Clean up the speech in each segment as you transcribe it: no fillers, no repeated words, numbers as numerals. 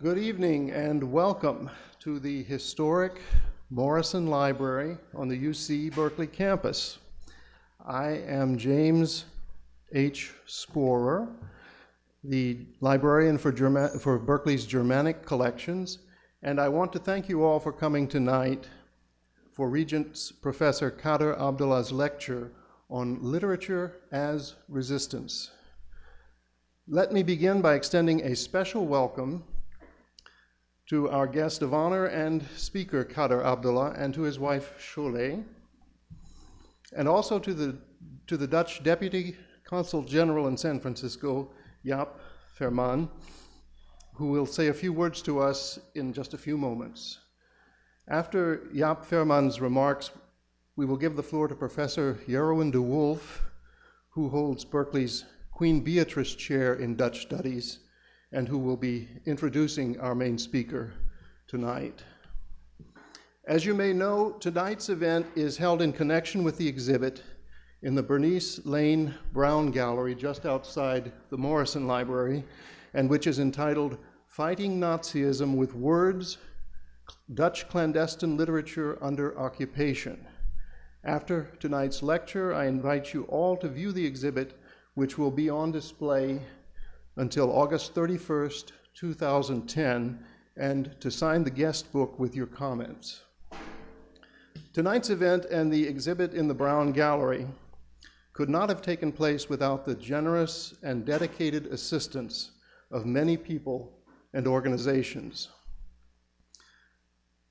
Good evening and welcome to the historic Morrison Library on the UC Berkeley campus. I am James H. Sporer, the librarian for Berkeley's Germanic collections, and I want to thank you all for coming tonight for Regent's Professor Kader Abdolah's lecture on literature as resistance. Let me begin by extending a special welcome to our guest of honor and speaker, Kader Abdolah, and to his wife, Sholeh, and also to the Dutch Deputy Consul General in San Francisco, Jaap Verman, who will say a few words to us in just a few moments. After Jaap Verman's remarks, we will give the floor to Professor Jeroen de Wolf, who holds Berkeley's Queen Beatrice Chair in Dutch Studies, and who will be introducing our main speaker tonight. As you may know, tonight's event is held in connection with the exhibit in the Bernice Lane Brown Gallery just outside the Morrison Library, and which is entitled Fighting Nazism with Words, Dutch Clandestine Literature Under Occupation. After tonight's lecture, I invite you all to view the exhibit, which will be on display until August 31st, 2010, and to sign the guest book with your comments. Tonight's event and the exhibit in the Brown Gallery could not have taken place without the generous and dedicated assistance of many people and organizations.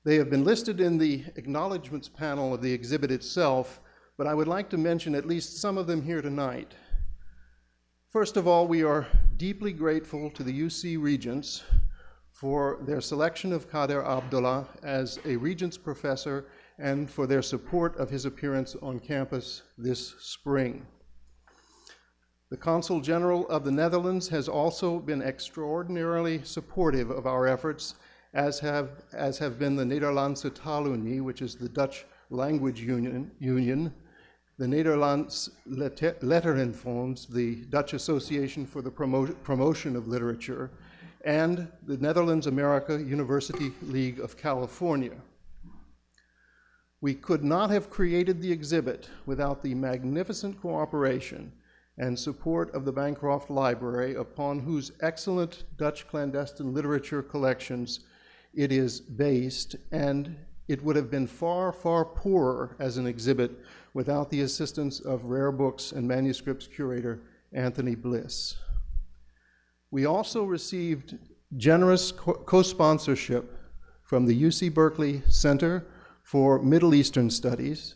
They have been listed in the acknowledgments panel of the exhibit itself, but I would like to mention at least some of them here tonight. First of all, we are deeply grateful to the UC Regents for their selection of Kader Abdolah as a Regents professor and for their support of his appearance on campus this spring. The Consul General of the Netherlands has also been extraordinarily supportive of our efforts, as have been the Nederlandse Taalunie, which is the Dutch language union, the Nederlands Letterenfonds, the Dutch Association for the Promotion of Literature, and the Netherlands America University League of California. We could not have created the exhibit without the magnificent cooperation and support of the Bancroft Library, upon whose excellent Dutch clandestine literature collections it is based, and it would have been far, far poorer as an exhibit without the assistance of Rare Books and Manuscripts curator Anthony Bliss. We also received generous co-sponsorship from the UC Berkeley Center for Middle Eastern Studies,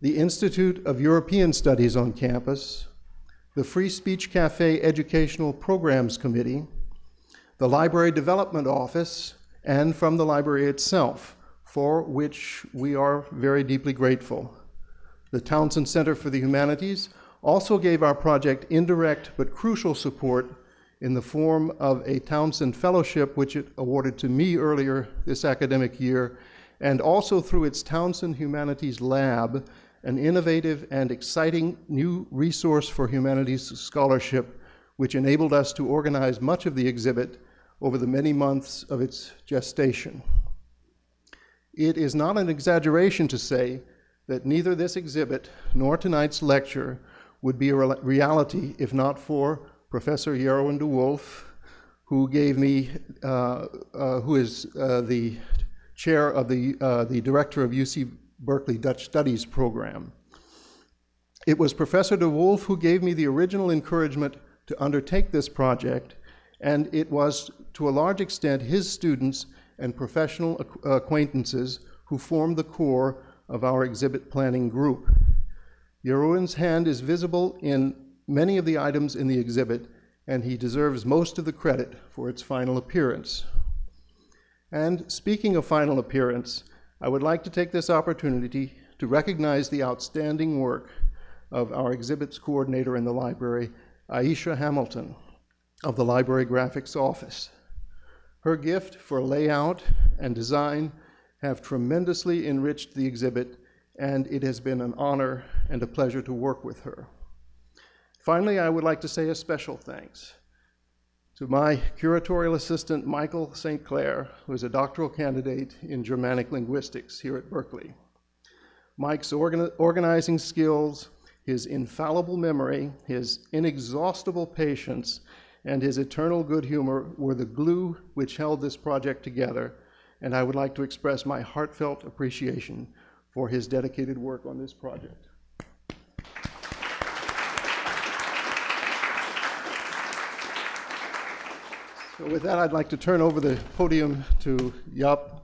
the Institute of European Studies on campus, the Free Speech Cafe Educational Programs Committee, the Library Development Office, and from the library itself, for which we are very deeply grateful. The Townsend Center for the Humanities also gave our project indirect but crucial support in the form of a Townsend Fellowship, which it awarded to me earlier this academic year, and also through its Townsend Humanities Lab, an innovative and exciting new resource for humanities scholarship, which enabled us to organize much of the exhibit over the many months of its gestation. It is not an exaggeration to say that neither this exhibit nor tonight's lecture would be a reality if not for Professor Jeroen de Wolf, who gave me, who is the chair of the director of UC Berkeley Dutch Studies program. It was Professor de Wolf who gave me the original encouragement to undertake this project, and it was to a large extent his students and professional acquaintances who formed the core of our exhibit planning group. Jeroen's hand is visible in many of the items in the exhibit, and he deserves most of the credit for its final appearance. And speaking of final appearance, I would like to take this opportunity to recognize the outstanding work of our exhibits coordinator in the library, Aisha Hamilton, of the Library Graphics Office. Her gift for layout and design have tremendously enriched the exhibit, and it has been an honor and a pleasure to work with her. Finally, I would like to say a special thanks To my curatorial assistant, Michael St. Clair, who is a doctoral candidate in Germanic linguistics here at Berkeley. Mike's organizing skills, his infallible memory, his inexhaustible patience, and his eternal good humor were the glue which held this project together, and I would like to express my heartfelt appreciation for his dedicated work on this project. So with that, I'd like to turn over the podium to Jaap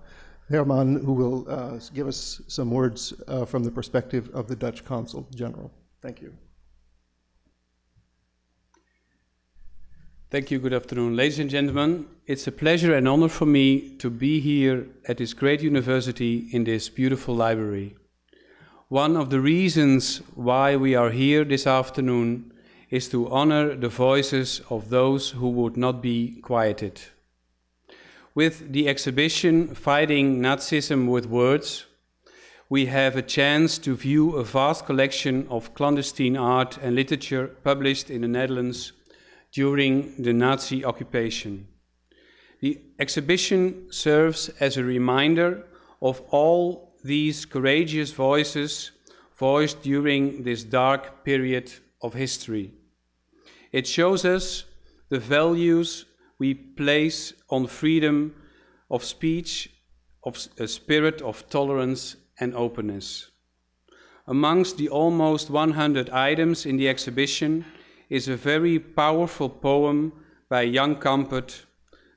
Herman, who will give us some words from the perspective of the Dutch Consul General. Thank you. Thank you. Good afternoon, ladies and gentlemen. It's a pleasure and honor for me to be here at this great university in this beautiful library. One of the reasons why we are here this afternoon is to honor the voices of those who would not be quieted. With the exhibition Fighting Nazism with Words, we have a chance to view a vast collection of clandestine art and literature published in the Netherlands during the Nazi occupation. The exhibition serves as a reminder of all these courageous voices voiced during this dark period of history. It shows us the values we place on freedom of speech, of a spirit of tolerance and openness. Amongst the almost 100 items in the exhibition is a very powerful poem by Jan Kampert,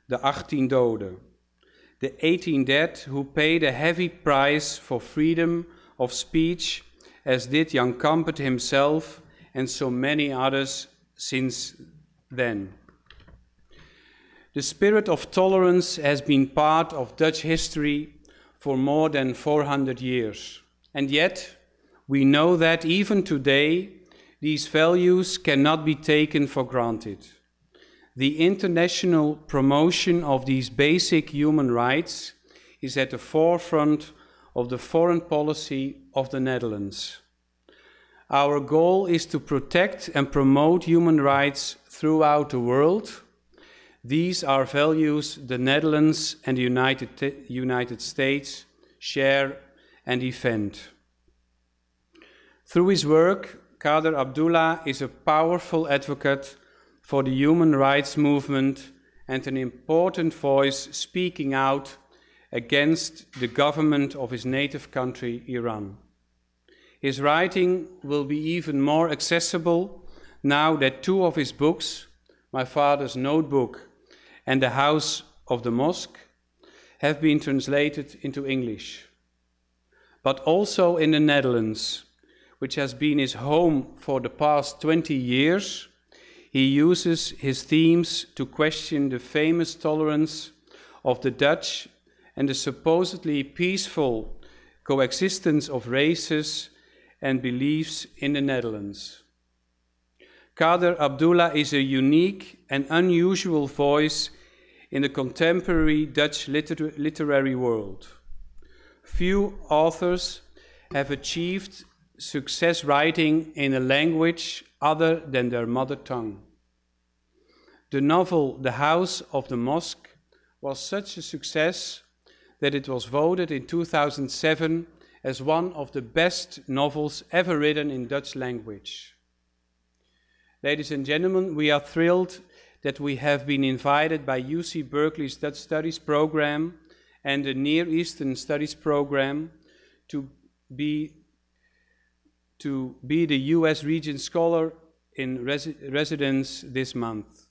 The 18 Doden, the 18 dead who paid a heavy price for freedom of speech, as did Jan Kampert himself and so many others since then. The spirit of tolerance has been part of Dutch history for more than 400 years. And yet, we know that even today, these values cannot be taken for granted. The international promotion of these basic human rights is at the forefront of the foreign policy of the Netherlands. Our goal is to protect and promote human rights throughout the world. These are values the Netherlands and the United States share and defend. Through his work, Kader Abdolah is a powerful advocate for the human rights movement and an important voice speaking out against the government of his native country, Iran. His writing will be even more accessible now that two of his books, My Father's Notebook and The House of the Mosque, have been translated into English. But also in the Netherlands, which has been his home for the past 20 years, he uses his themes to question the famous tolerance of the Dutch and the supposedly peaceful coexistence of races and beliefs in the Netherlands. Kader Abdolah is a unique and unusual voice in the contemporary Dutch literary world. Few authors have achieved success writing in a language other than their mother tongue. The novel The House of the Mosque was such a success that it was voted in 2007 as one of the best novels ever written in Dutch language. Ladies and gentlemen, we are thrilled that we have been invited by UC Berkeley's Dutch Studies program and the Near Eastern Studies program to be the US Regent Scholar in residence this month.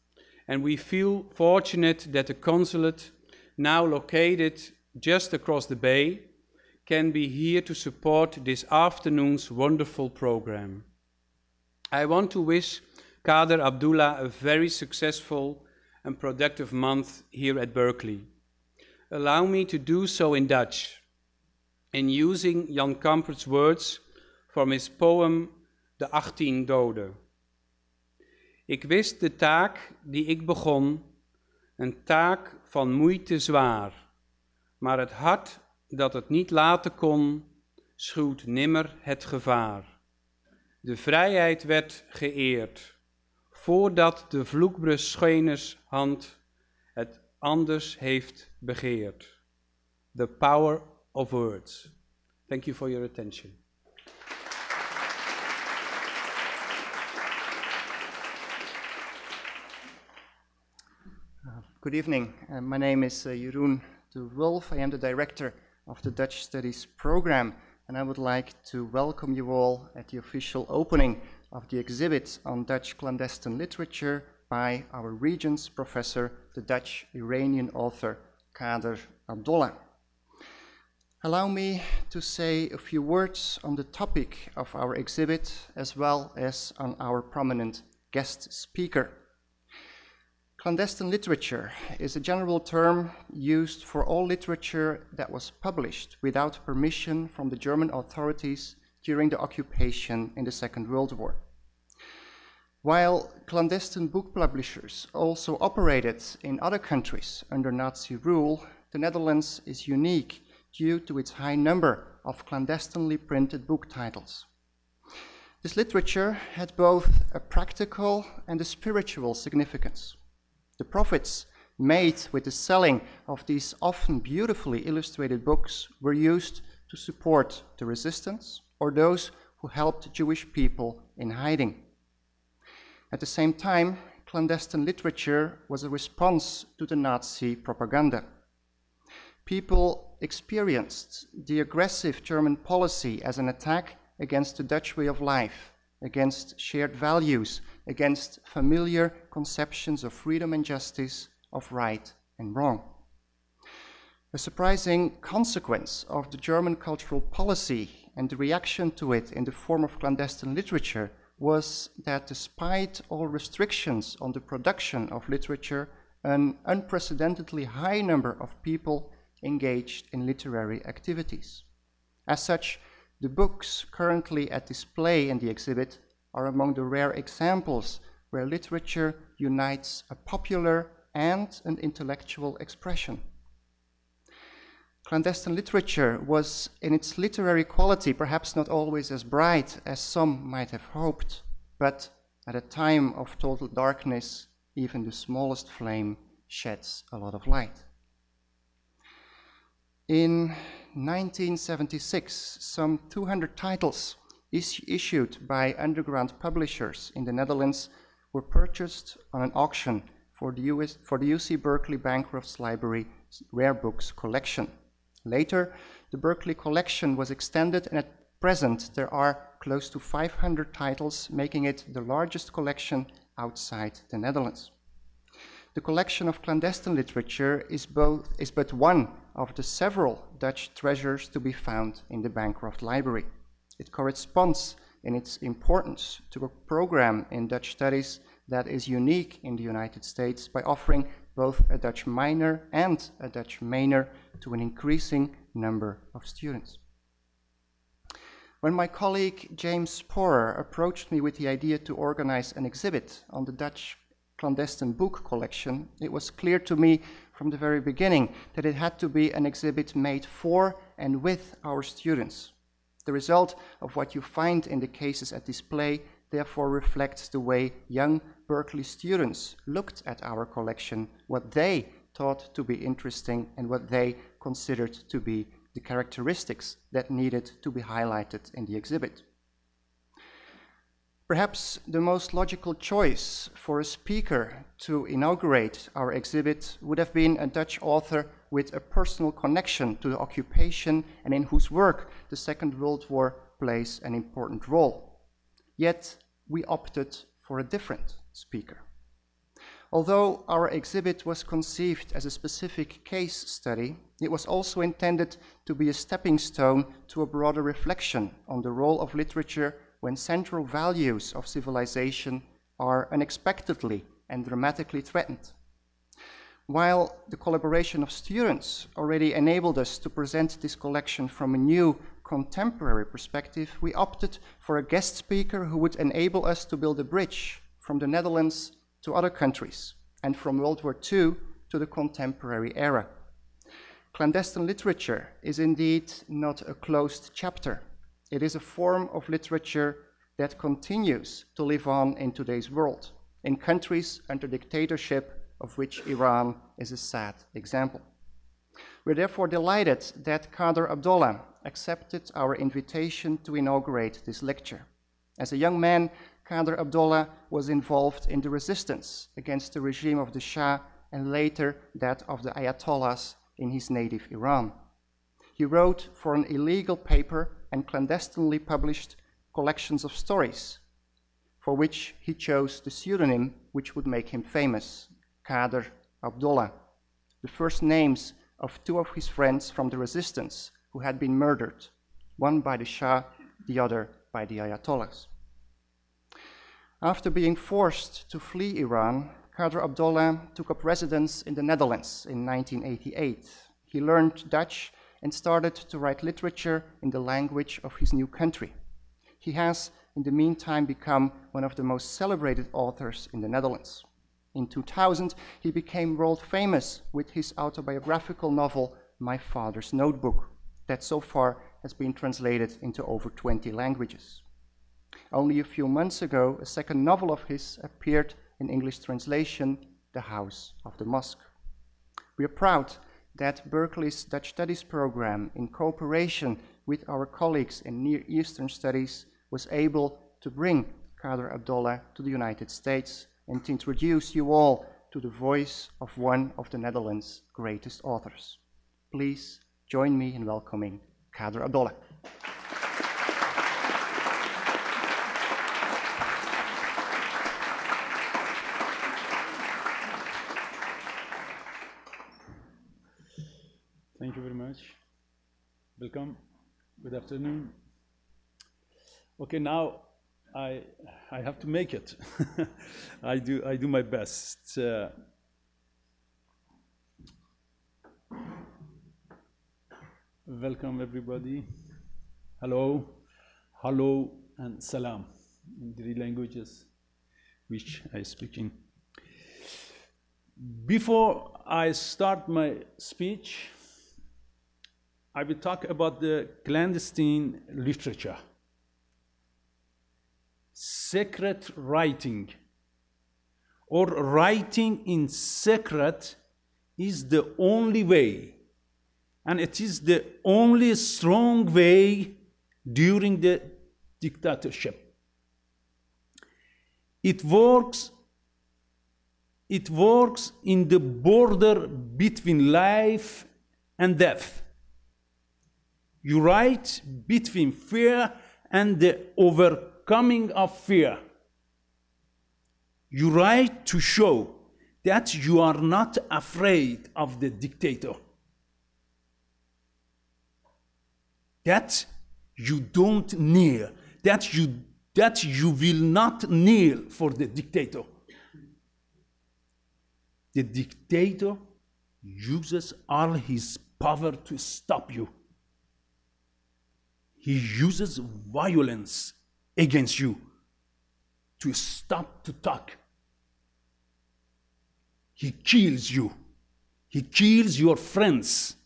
And we feel fortunate that the consulate, now located just across the bay, can be here to support this afternoon's wonderful program. I want to wish Kader Abdolah a very successful and productive month here at Berkeley. Allow me to do so in Dutch, in using Jan Kampert's words from his poem De 18 Doden. Ik wist de taak die ik begon, een taak van moeite zwaar, maar het hart dat het niet laten kon, schuwt nimmer het gevaar. De vrijheid werd geëerd, voordat de vloekbeschoeners-hand het anders heeft begeerd. The power of words. Thank you for your attention. Good evening. My name is Jeroen de Wulf. I am the director of the Dutch Studies program, and I would like to welcome you all at the official opening of the exhibit on Dutch clandestine literature by our Regent's professor, the Dutch-Iranian author Kader Abdolah. Allow me to say a few words on the topic of our exhibit as well as on our prominent guest speaker. Clandestine literature is a general term used for all literature that was published without permission from the German authorities during the occupation in the Second World War. While clandestine book publishers also operated in other countries under Nazi rule, the Netherlands is unique due to its high number of clandestinely printed book titles. This literature had both a practical and a spiritual significance. The profits made with the selling of these often beautifully illustrated books were used to support the resistance or those who helped Jewish people in hiding. At the same time, clandestine literature was a response to the Nazi propaganda. People experienced the aggressive German policy as an attack against the Dutch way of life, against shared values, against familiar conceptions of freedom and justice, of right and wrong. A surprising consequence of the German cultural policy and the reaction to it in the form of clandestine literature was that despite all restrictions on the production of literature, an unprecedentedly high number of people engaged in literary activities. As such, the books currently at display in the exhibit are among the rare examples where literature unites a popular and an intellectual expression. Clandestine literature was, in its literary quality, perhaps not always as bright as some might have hoped, but at a time of total darkness, even the smallest flame sheds a lot of light. In 1976, some 200 titles issued by underground publishers in the Netherlands were purchased on an auction for the UC Berkeley Bancroft's Library Rare Books collection. Later, the Berkeley collection was extended, and at present there are close to 500 titles, making it the largest collection outside the Netherlands. The collection of clandestine literature is but one of the several Dutch treasures to be found in the Bancroft Library. It corresponds in its importance to a program in Dutch studies that is unique in the United States by offering both a Dutch minor and a Dutch major to an increasing number of students. When my colleague James Sporer approached me with the idea to organize an exhibit on the Dutch clandestine book collection, it was clear to me from the very beginning that it had to be an exhibit made for and with our students. The result of what you find in the cases at display therefore reflects the way young Berkeley students looked at our collection, what they thought to be interesting and what they considered to be the characteristics that needed to be highlighted in the exhibit. Perhaps the most logical choice for a speaker to inaugurate our exhibit would have been a Dutch author with a personal connection to the occupation and in whose work the Second World War plays an important role. Yet we opted for a different speaker. Although our exhibit was conceived as a specific case study, it was also intended to be a stepping stone to a broader reflection on the role of literature when central values of civilization are unexpectedly and dramatically threatened. While the collaboration of students already enabled us to present this collection from a new contemporary perspective, we opted for a guest speaker who would enable us to build a bridge from the Netherlands to other countries and from World War II to the contemporary era. Clandestine literature is indeed not a closed chapter. It is a form of literature that continues to live on in today's world. in countries under dictatorship, of which Iran is a sad example. We're therefore delighted that Kader Abdolah accepted our invitation to inaugurate this lecture. As a young man, Kader Abdolah was involved in the resistance against the regime of the Shah and later that of the Ayatollahs in his native Iran. He wrote for an illegal paper and clandestinely published collections of stories, for which he chose the pseudonym which would make him famous, Kader Abdolah, the first names of two of his friends from the resistance who had been murdered, one by the Shah, the other by the Ayatollahs. After being forced to flee Iran, Kader Abdolah took up residence in the Netherlands in 1988. He learned Dutch and started to write literature in the language of his new country. He has, in the meantime, become one of the most celebrated authors in the Netherlands. In 2000, he became world famous with his autobiographical novel, My Father's Notebook, that so far has been translated into over 20 languages. Only a few months ago, a second novel of his appeared in English translation, The House of the Mosque. We are proud that Berkeley's Dutch Studies program, in cooperation with our colleagues in Near Eastern Studies, was able to bring Kader Abdolah to the United States and to introduce you all to the voice of one of the Netherlands' greatest authors. Please join me in welcoming Kader Abdolah. Thank you very much. Welcome. Good afternoon. Okay, now I have to make it. I do my best. Welcome everybody. Hello, hello, and salam in 3 languages which I speak in. Before I start my speech, I will talk about the clandestine literature. Secret writing, or writing in secret, is the only way, and it is the only strong way during the dictatorship. It works in the border between life and death. You write between fear and the overcoming of fear. You write to show that you are not afraid of the dictator, that you don't kneel, that you will not kneel for the dictator. The dictator uses all his power to stop you. He uses violence against you to stop to talk. He kills you. He kills your friends.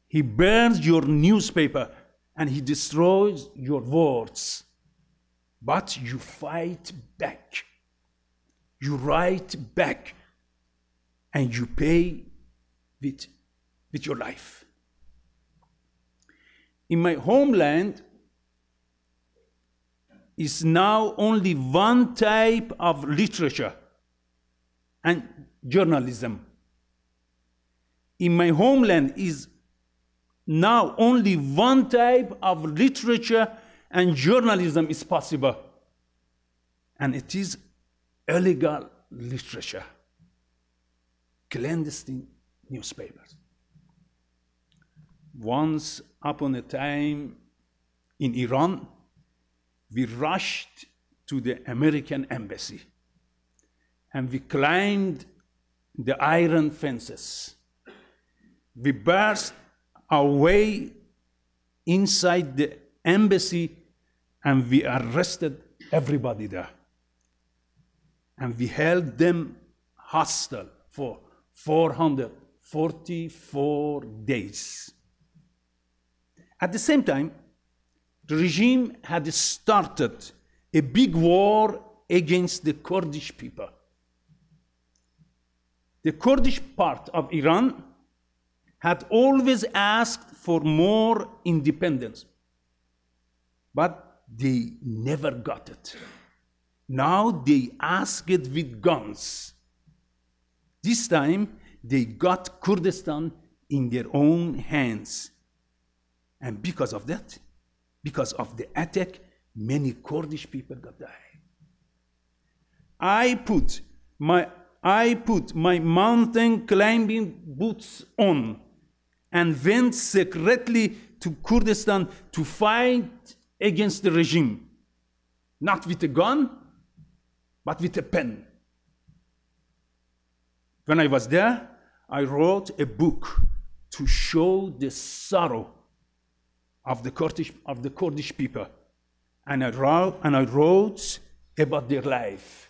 He burns your newspaper and he destroys your words. But you fight back. You write back and you pay with your life. In my homeland is now only one type of literature and journalism. In my homeland is now only one type of literature and journalism is possible, and it is illegal literature, clandestine newspapers. Once upon a time in Iran, we rushed to the American embassy and we climbed the iron fences. We burst our way inside the embassy and we arrested everybody there. And we held them hostile for 444 days. At the same time, the regime had started a big war against the Kurdish people. The Kurdish part of Iran had always asked for more independence, but they never got it. Now they ask it with guns. This time they got Kurdistan in their own hands. And because of that, because of the attack, many Kurdish people got died. I put my mountain climbing boots on and went secretly to Kurdistan to fight against the regime. Not with a gun, but with a pen. When I was there, I wrote a book to show the sorrow of the Kurdish people. And I wrote about their life.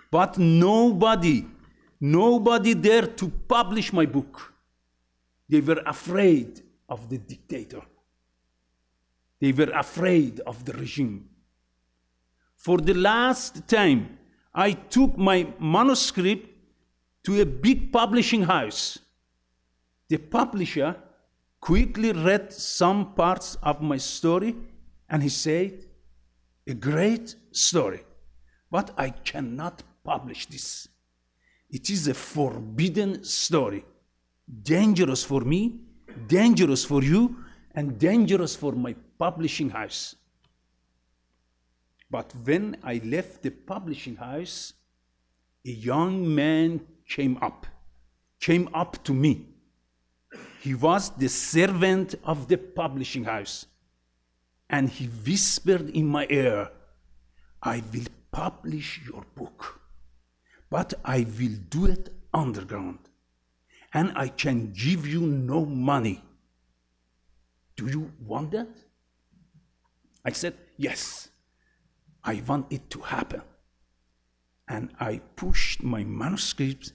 But nobody dared to publish my book. They were afraid of the dictator. They were afraid of the regime. For the last time, I took my manuscript to a big publishing house. The publisher quickly read some parts of my story, and he said, "A great story, but I cannot publish this. It is a forbidden story, dangerous for me, dangerous for you, and dangerous for my publishing house." But when I left the publishing house, a young man came up to me. He was the servant of the publishing house, and he whispered in my ear, "I will publish your book, but I will do it underground, and I can give you no money. Do you want that?" I said, "Yes, I want it to happen." And I pushed my manuscript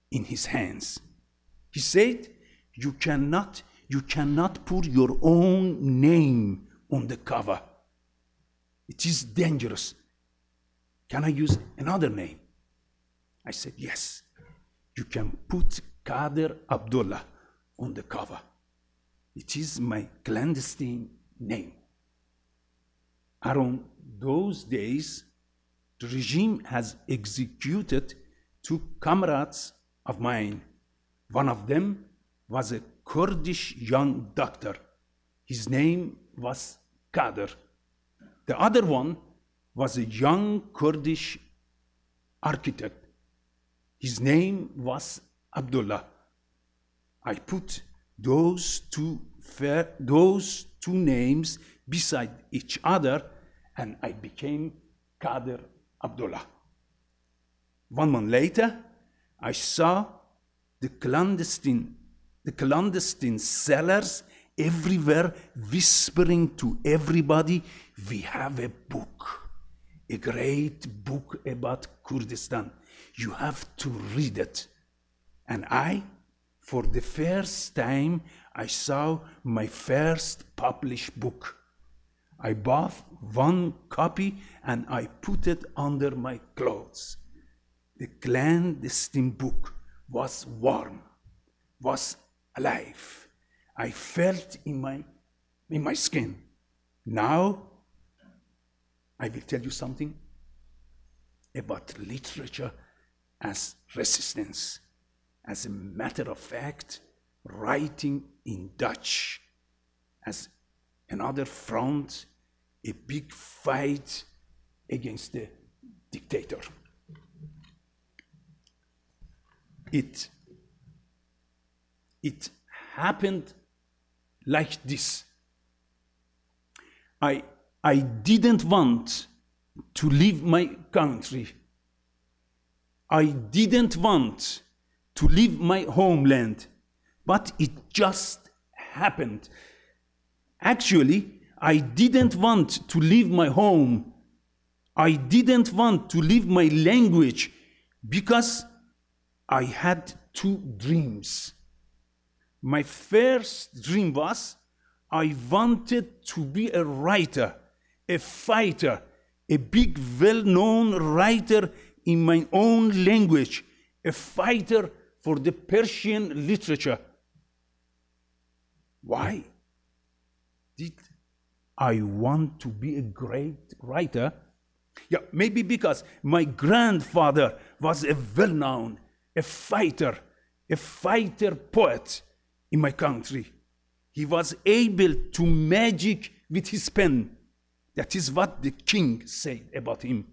in his hands. He said, you cannot put your own name on the cover. It is dangerous. Can I use another name? I said, "Yes, you can put Kader Abdolah on the cover. It is my clandestine name." Around those days, the regime has executed 2 comrades of mine. One of them was a Kurdish young doctor. His name was Kader. The other one was a young Kurdish architect. His name was Abdullah. I put those two names beside each other, and I became Kader Abdolah. 1 month later, I saw the clandestine sellers everywhere whispering to everybody, "We have a book, a great book about Kurdistan. You have to read it." And for the first time, I saw my first published book. I bought 1 copy and I put it under my clothes. The clandestine book was warm, was alive. I felt in my skin. Now, I will tell you something about literature as resistance. As a matter of fact, writing in Dutch as another front, a big fight against the dictator. It happened like this. I didn't want to leave my country. I didn't want to leave my homeland, but it just happened. Actually, I didn't want to leave my home. I didn't want to leave my language because I had 2 dreams. My first dream was I wanted to be a writer, a fighter a big, well-known writer in my own language, a fighter for the Persian literature. Why did I want to be a great writer? Yeah, maybe because my grandfather was a well-known, a fighter poet in my country. He was able to magic with his pen. That is what the king said about him.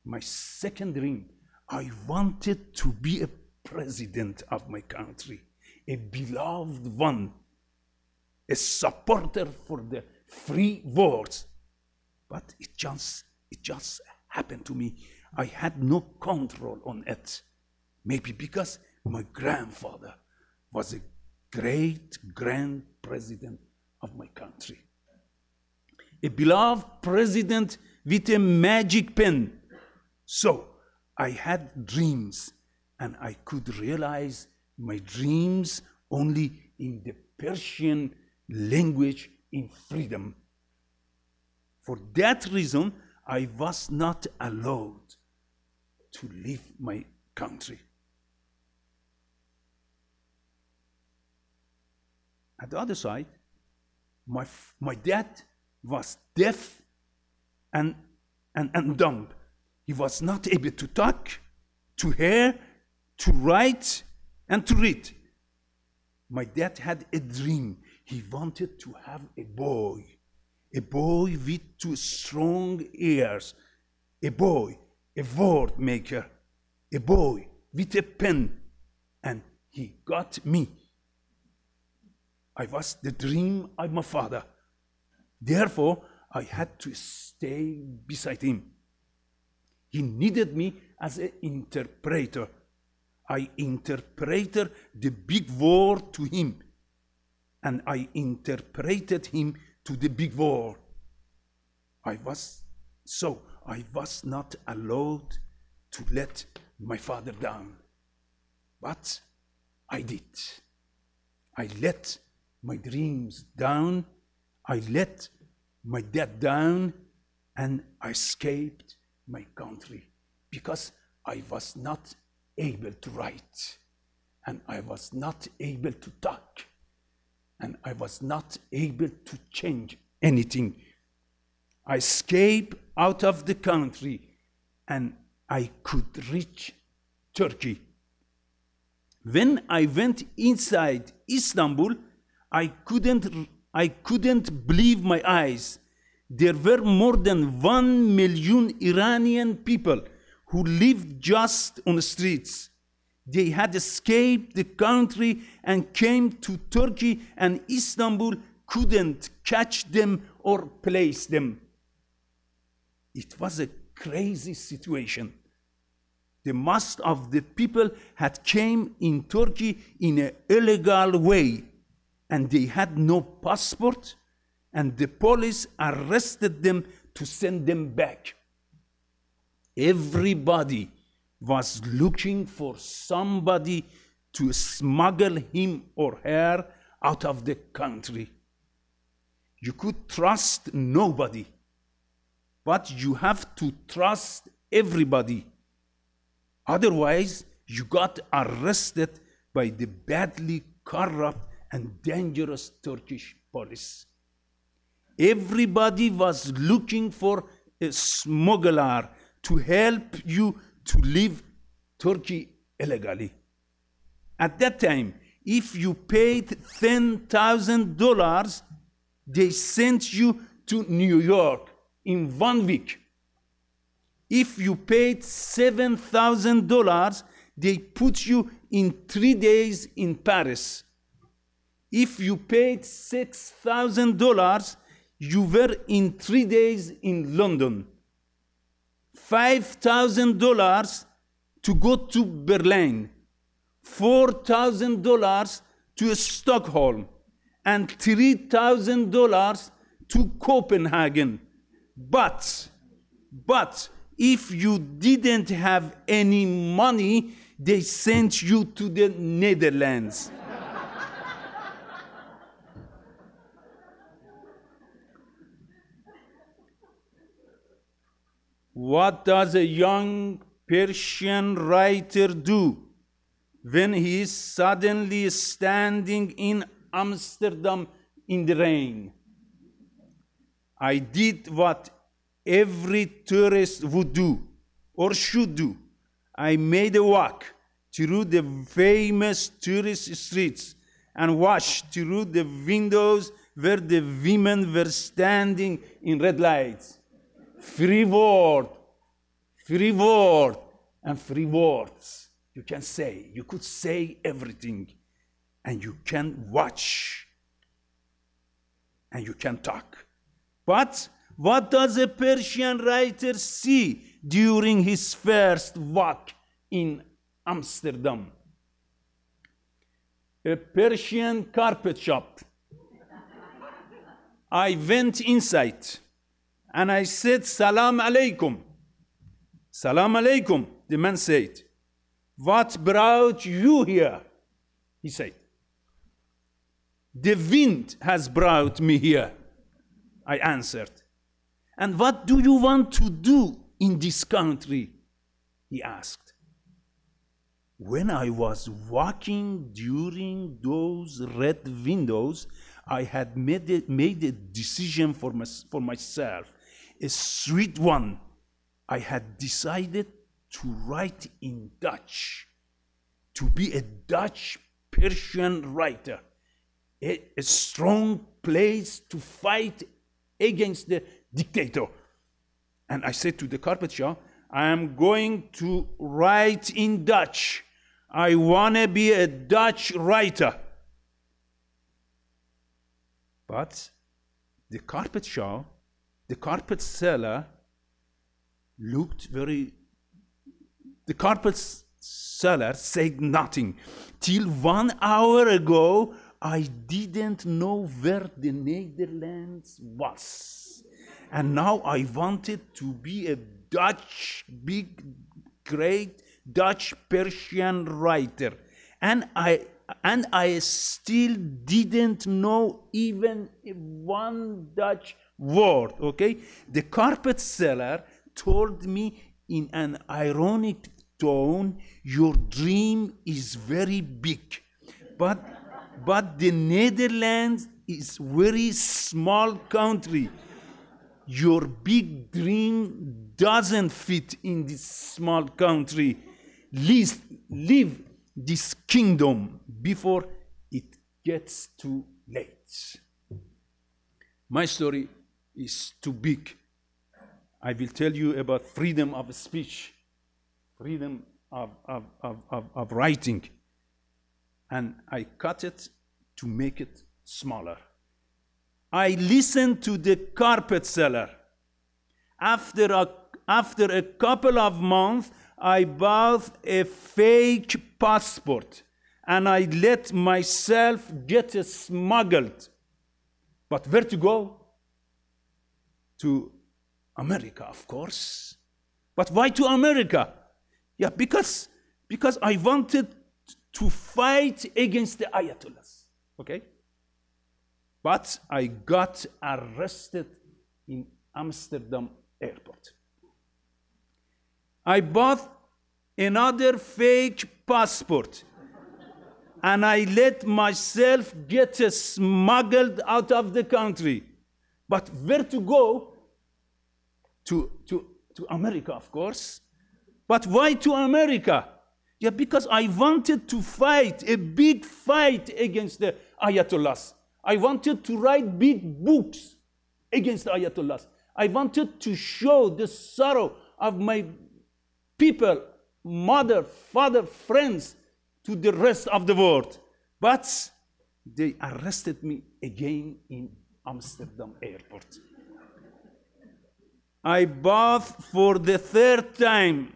My second dream, I wanted to be a president of my country, a beloved one, a supporter for the free words. But it just happened to me. I had no control on it. Maybe because my grandfather was a great grand president of my country. A beloved president with a magic pen. So I had dreams, and I could realize my dreams only in the Persian language in freedom. For that reason, I was not allowed to leave my country. At the other side, my dad was deaf and dumb. He was not able to talk, to hear, to write, and to read. My dad had a dream. He wanted to have a boy with 2 strong ears, a boy, a word maker, a boy with a pen, and he got me. I was the dream of my father. Therefore, I had to stay beside him. He needed me as an interpreter. I interpreted the big word to him, and I interpreted him to the big word. I was not allowed to let my father down. But I did. I let my dreams down. I let my dad down, and I escaped my country because I was not able to write, and I was not able to talk, and I was not able to change anything. I escaped out of the country, and I could reach Turkey. When I went inside Istanbul, I couldn't believe my eyes. There were more than 1 million Iranian people who lived just on the streets. They had escaped the country and came to Turkey, and Istanbul couldn't catch them or place them. It was a crazy situation. The most of the people had came in Turkey in an illegal way, and they had no passport, and the police arrested them to send them back. Everybody was looking for somebody to smuggle him or her out of the country. You could trust nobody, but you have to trust everybody. Otherwise, you got arrested by the badly corrupt and dangerous Turkish police. Everybody was looking for a smuggler to help you to leave Turkey illegally. At that time, if you paid $10,000, they sent you to New York in 1 week. If you paid $7,000, they put you in 3 days in Paris. If you paid $6,000, you were in 3 days in London. $5,000 to go to Berlin, $4,000 to Stockholm, and $3,000 to Copenhagen. But if you didn't have any money, they sent you to the Netherlands. what does a young Persian writer do when he is suddenly standing in Amsterdam in the rain? I did what every tourist would do or should do. I made a walk through the famous tourist streets and watched through the windows where the women were standing in red lights. Free word, and free words. You can say, you could say everything, and you can watch, and you can talk. But what does a Persian writer see during his first walk in Amsterdam? A Persian carpet shop. I went inside and I said, Salam alaikum. Salam alaikum, the man said. What brought you here? He said. The wind has brought me here, I answered. And what do you want to do in this country? He asked. When I was walking during those red windows, I had made a decision for myself, a sweet one. I had decided to write in Dutch, to be a Dutch Persian writer, a strong place to fight against the dictator. And I said to the carpet shop, I am going to write in Dutch. I want to be a Dutch writer. But the carpet shop, the carpet seller looked very, the carpet seller said nothing. Till 1 hour ago, I didn't know where the Netherlands was. And now I wanted to be a Dutch, big, great Dutch Persian writer. And I still didn't know even one Dutch word, okay? The carpet seller told me in an ironic tone, your dream is very big, but the Netherlands is very small country. Your big dream doesn't fit in this small country. Leave this kingdom before it gets too late. My story is too big. I will tell you about freedom of speech, freedom of writing. And I cut it to make it smaller. I listened to the carpet seller. After a couple of months, I bought a fake passport and I let myself get smuggled. But where to go? To America, of course. But why to America? Yeah, because I wanted to fight against the Ayatollahs, okay? But I got arrested in Amsterdam airport. I bought another fake passport and I let myself get smuggled out of the country. But where to go? To America, of course. But why to America? Yeah, because I wanted to fight a big fight against the Ayatollahs. I wanted to write big books against the Ayatollahs. I wanted to show the sorrow of my people, mother, father, friends, to the rest of the world. But they arrested me again in Amsterdam airport. I bought for the third time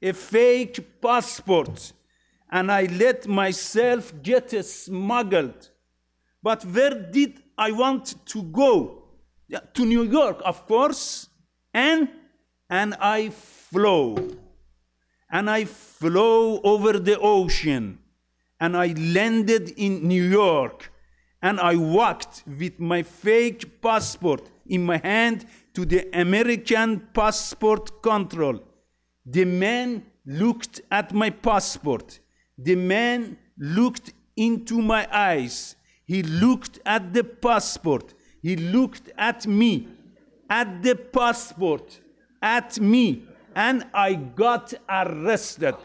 a fake passport and I let myself get smuggled. But where did I want to go? Yeah, to New York, of course, and I flew. And I flew over the ocean, and I landed in New York, and I walked with my fake passport in my hand to the American passport control. The man looked at my passport. The man looked into my eyes. He looked at the passport. He looked at me, at the passport, at me, and I got arrested.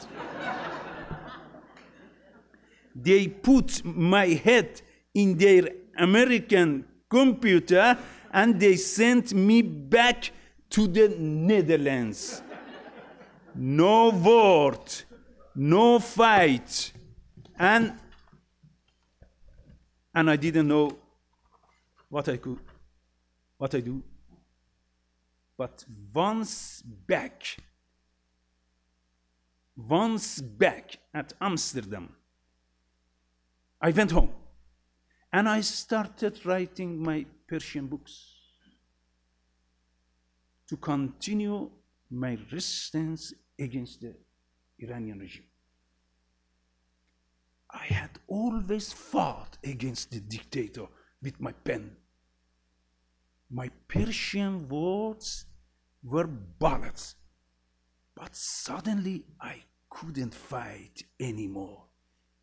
They put my head in their American computer and they sent me back to the Netherlands. No word, no fight, and I didn't know what I do. But once back at Amsterdam, I went home and I started writing my Persian books to continue my resistance against the Iranian regime. I had always fought against the dictator with my pen. My Persian words were bullets, but suddenly I couldn't fight anymore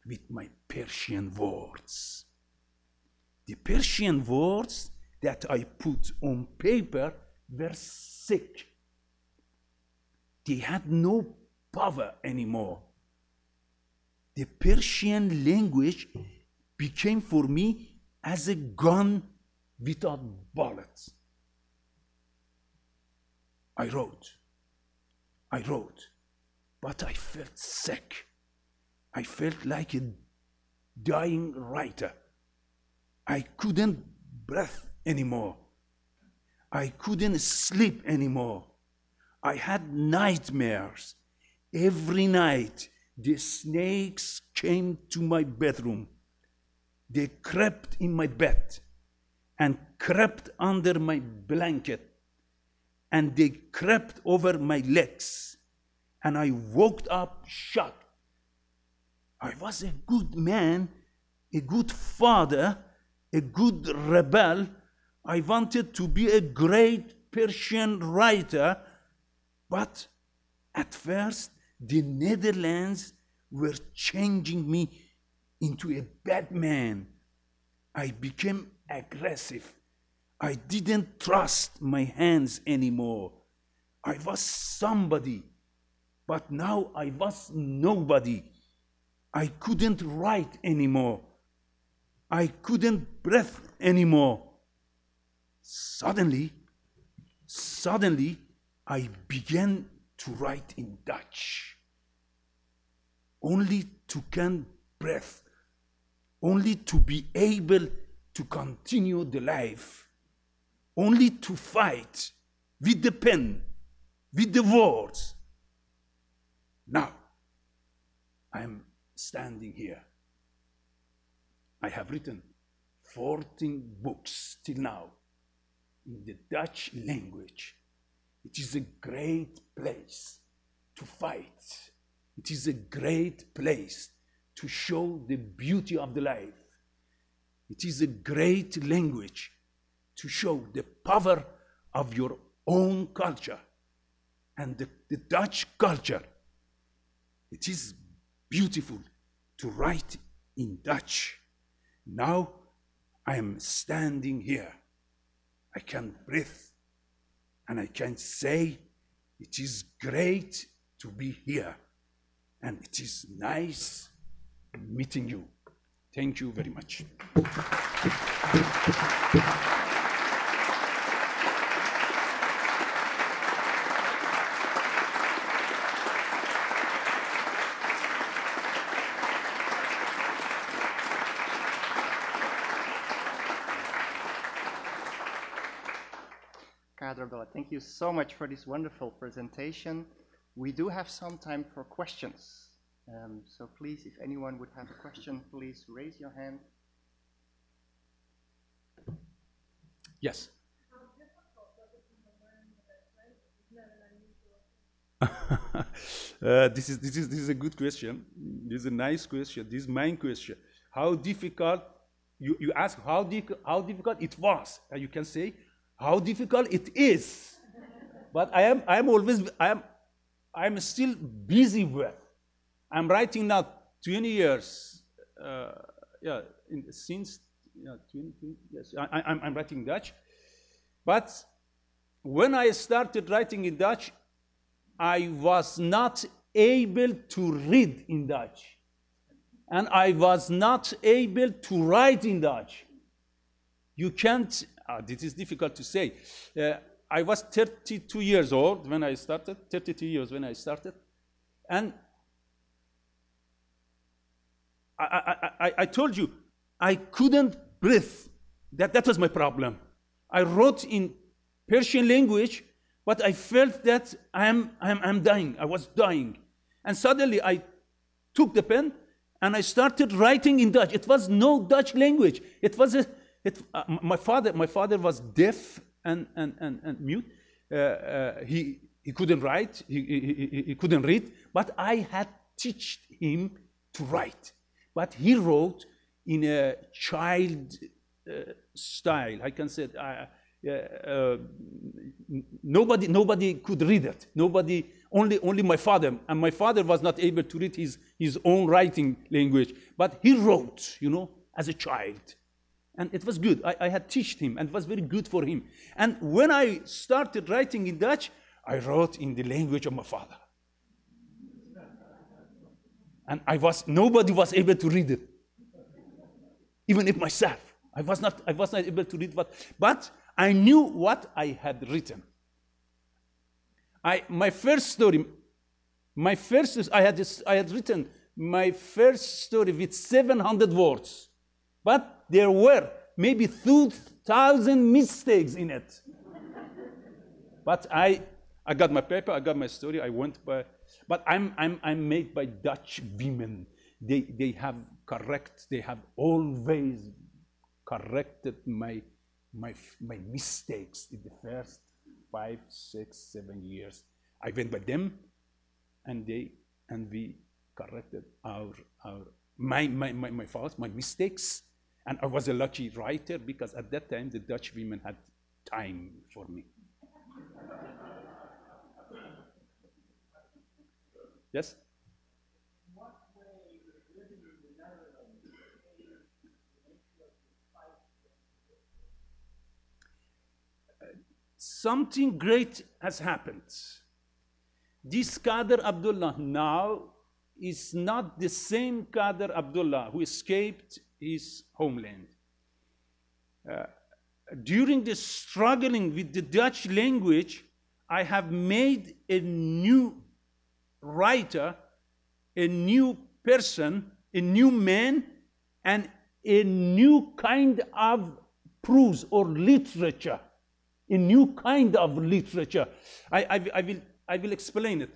with my Persian words. The Persian words that I put on paper were sick. They had no power anymore. The Persian language became for me as a gun without bullets. I wrote, but I felt sick. I felt like a dying writer. I couldn't breathe anymore. I couldn't sleep anymore. I had nightmares. Every night, the snakes came to my bedroom. They crept in my bed and crept under my blanket, and they crept over my legs, and I woke up shocked. I was a good man, a good father, a good rebel. I wanted to be a great Persian writer, but at first the Netherlands were changing me into a bad man. I became aggressive. I didn't trust my hands anymore. I was somebody, but now I was nobody. I couldn't write anymore. I couldn't breathe anymore. Suddenly, I began to write in Dutch, only to can breathe, only to be able to continue the life, only to fight with the pen, with the words. Now, I'm standing here. I have written 14 books till now in the Dutch language. It is a great place to fight. It is a great place to show the beauty of the life. It is a great language to show the power of your own culture and the Dutch culture. It is beautiful to write in Dutch. Now I am standing here. I can breathe and I can say it is great to be here and it is nice meeting you. Thank you very much. Kader Abdolah, thank you so much for this wonderful presentation. We do have some time for questions. So please, if anyone would have a question, please raise your hand. Yes. This is a good question. This is a nice question. This is my question. How difficult? You ask how difficult it was. You can say how difficult it is. But I'm still busy with. I'm writing now 20 years, since 20, yes, I'm writing Dutch. But when I started writing in Dutch, I was not able to read in Dutch. And I was not able to write in Dutch. You can't, this is difficult to say. I was 32 years old when I started, 32 years when I started. And I told you, I couldn't breathe. That was my problem. I wrote in Persian language, but I felt that I'm dying. I was dying. And suddenly I took the pen and I started writing in Dutch. It was no Dutch language. It was my father was deaf and mute. He couldn't write. He couldn't read. But I had taught him to write. But he wrote in a child style. I can say nobody could read it. Nobody, only my father. And my father was not able to read his own writing language. But he wrote, you know, as a child. And it was good. I had taught him, and it was very good for him. And when I started writing in Dutch, I wrote in the language of my father. And nobody was able to read it. Even if myself. I was not able to read but I knew what I had written. I had written my first story with 700 words. But there were maybe 2,000 mistakes in it. But I got my paper, I got my story, I went by. But I'm made by Dutch women. They have always corrected my mistakes in the first 5, 6, 7 years. I went by them, and we corrected my faults, my mistakes. And I was a lucky writer because at that time the Dutch women had time for me. Yes? What way living in the Netherlands changed the nature of the fight against Something great has happened. This Kader Abdolah now is not the same Kader Abdolah who escaped his homeland. During the struggling with the Dutch language, I have made a new writer, a new person, a new man, and a new kind of prose or literature. A new kind of literature. I will explain it.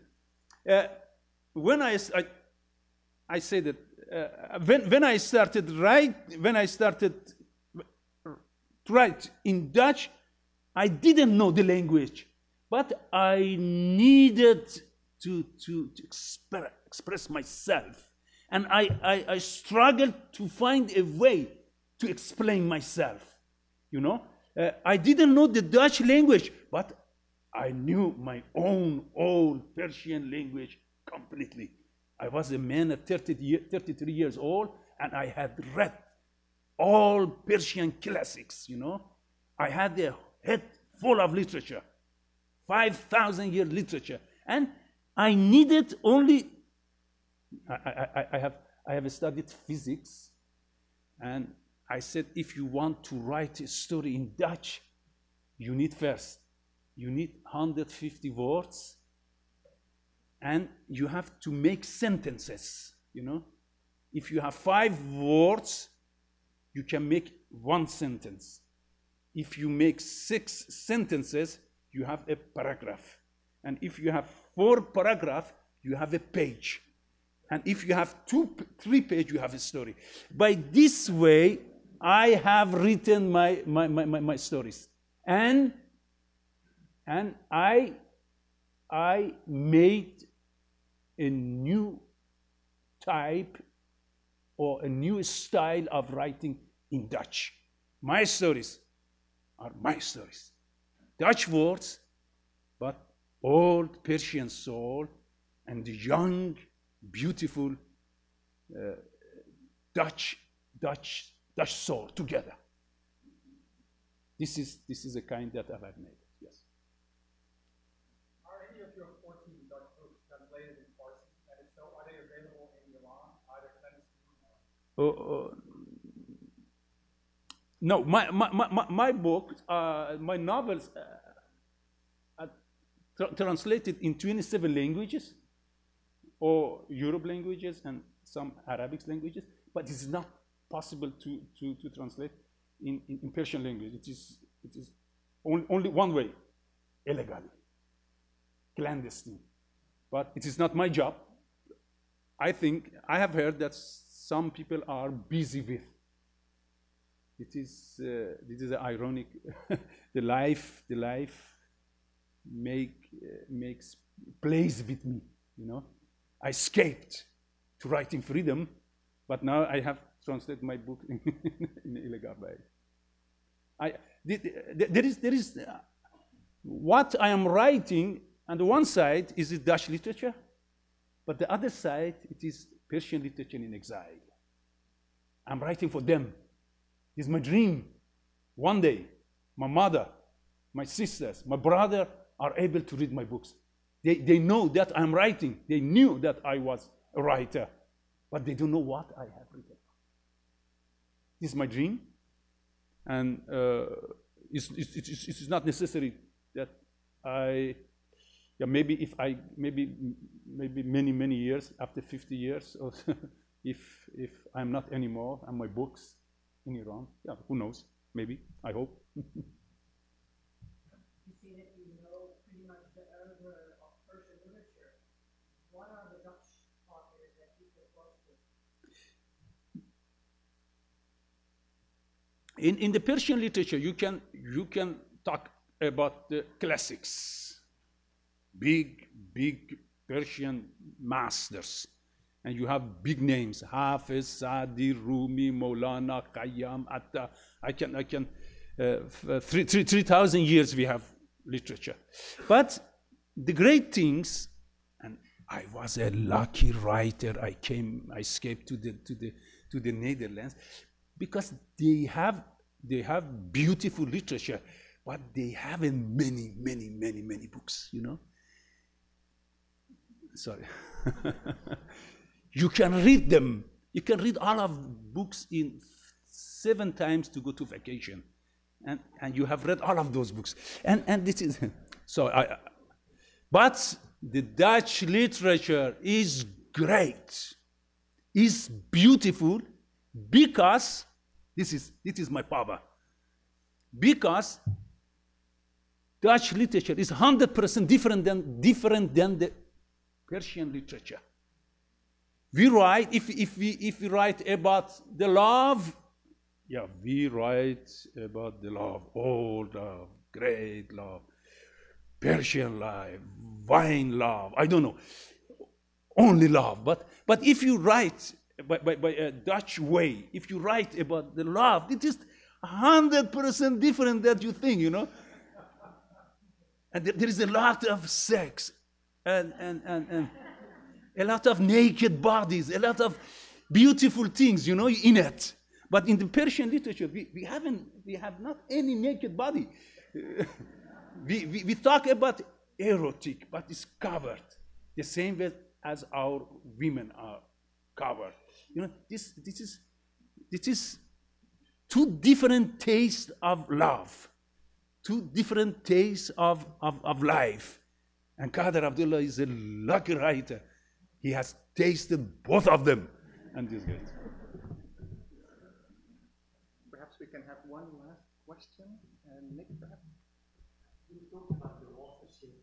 When I say that when I started to write in Dutch, I didn't know the language, but I needed to express myself, and I struggled to find a way to explain myself. You know, I didn't know the Dutch language, but I knew my own old Persian language completely. I was a man at 33 years old, and I had read all Persian classics, you know. I had a head full of literature, 5,000-year literature, and I needed only, I have studied physics, and I said, if you want to write a story in Dutch, you need 150 words, and you have to make sentences, you know. If you have 5 words, you can make 1 sentence. If you make 6 sentences, you have a paragraph. And if you have 4 paragraphs, you have a page. And if you have 3 pages, you have a story. By this way, I have written my stories. And I made a new type or a new style of writing in Dutch. My stories are my stories. Dutch words, but old Persian soul and the young, beautiful Dutch soul together. This is a kind that I've made. Yes. Are any of your 14 Dutch books translated in Farsi? And if so, are they available in Iran, either clandestinely or? No, my book, my novels are translated in 27 languages, or Europe languages and some Arabic languages, but it is not possible to translate in Persian language. It is only one way, illegally, clandestine. But it is not my job. I think, I have heard that some people are busy with. It is ironic. the life plays with me, you know. I escaped to writing freedom, but now I have translated my book in illegal way. There is what I am writing. On the one side is the Dutch literature, but the other side it is Persian literature in exile. I'm writing for them. It's my dream. One day, my mother, my sisters, my brother are able to read my books. They know that I'm writing. They knew that I was a writer, but they don't know what I have written. This is my dream, and it's not necessary that maybe many years after 50 years, or if I'm not anymore, and my books in Iran, yeah, who knows? Maybe, I hope. You see that you know pretty much the oeuvre of Persian literature. What are the Dutch authors that you feel close to? In the Persian literature, you can talk about the classics, big Persian masters, and you have big names: Hafiz, Sadi, Rumi, Maulana, Khayyam, Atta. I can 3,000 years we have literature, but the great things. And I was a lucky writer. I escaped to the Netherlands, because they have beautiful literature, but they have many books, you know. Sorry. You can read them. You can read all of books in 7 times to go to vacation, and you have read all of those books. And this is so. But the Dutch literature is great, is beautiful, because this is my power. Because Dutch literature is 100% different than the Persian literature. We write, if we write about the love, yeah, we write about the love, old love, great love, Persian love, wine love, I don't know, only love. But if you write by a Dutch way, if you write about the love, it is 100% different than you think, you know. And there is a lot of sex and a lot of naked bodies, a lot of beautiful things, you know, in it. But in the Persian literature, we have not any naked body. We talk about erotic, but it's covered the same way as our women are covered. You know, this is 2 different tastes of love, 2 different tastes of life. And Kader Abdolah is a lucky writer. He has tasted both of them, and this is great. Perhaps we can have one last question. Nick, perhaps? You talked about the authorship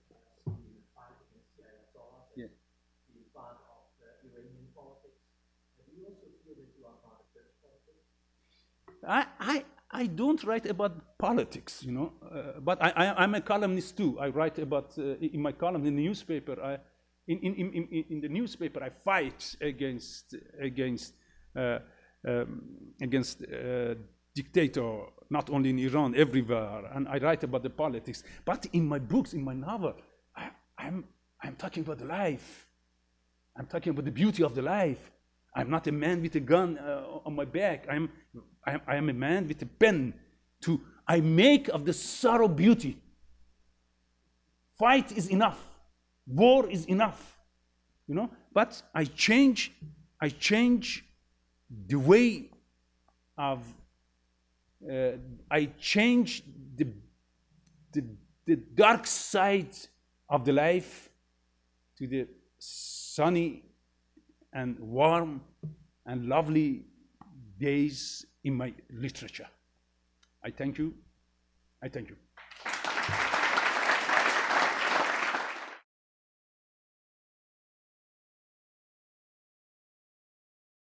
in the fight against the Ayatollahs, Yeah. the part of the Iranian politics. Do you also feel that you are part of Dutch politics? I don't write about politics, you know, but I'm a columnist too. I write about, in my column in the newspaper, in the newspaper I fight against dictator not only in Iran, everywhere, and I write about the politics. But in my books, in my novel, I'm talking about the life. I'm talking about the beauty of the life. I'm not a man with a gun on my back. I am a man with a pen. I make of the sorrow beauty. Fight is enough. War is enough. You know. But I change the way of. I change the dark side of the life to the sunny and warm and lovely days in my literature. I thank you. I thank you.